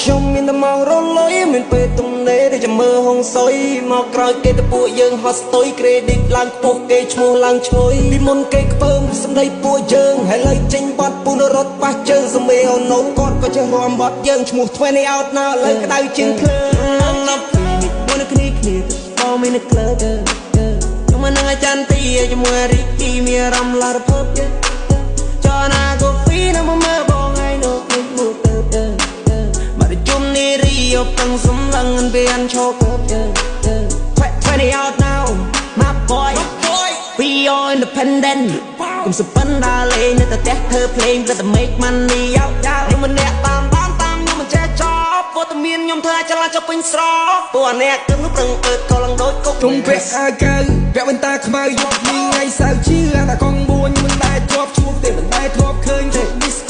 ខ្ញុំមានតែមករលុយមានពេលទំនេរដែលចាំមើលហងសុយមកក្រោយគេទៅពួកយើងហត់ស្ទុយ credit ឡើងខ្ពស់គេឈ្មោះឡើងឈ្ងុយពីមុនគេខ្ពើមសម្ដីពួកយើងហើយលើចេញបាត់ពូនរត់ប៉ះជើងសមេអូណូគាត់ក៏ចេះរាំបាត់យើងឈ្មោះ20 out now លើក្តៅជាងភ្លើងណាប់មួយគ្នាបងមានក្លើខ្ញុំមិននឹងអាចារ្យទីជាមួយរីគីមានអារម្មណ៍ឡារភើបចណាកូហ្វីនៅមកមើលបងឯនោះមួយទៅមកជុំនេះរីយកទាំងសំឡឹងវាអនឈោក20 out now my boy we are independent កុំសប៉ុនដើរលេងនៅតែផ្ទះធ្វើភ្លេងព្រឹកតែ make money យោខ្ញុំមិនអ្នកតាមខ្ញុំមិនចេះចប់ព្រោះតែមានខ្ញុំធ្វើឲ្យចលាចុះពេញស្រពួកអ្នកគឹងប្រឹងអើតក៏ឡើងដូចកុកខ្ញុំពាក់អាវកៅពាក់វ៉ែនតាខ្មៅយប់នេះថ្ងៃសៅរ៍ជឿតែកងបួនមិនដែលធ្លាប់ជួបទេមិនដែលធ្លាប់ឃើញទេ disco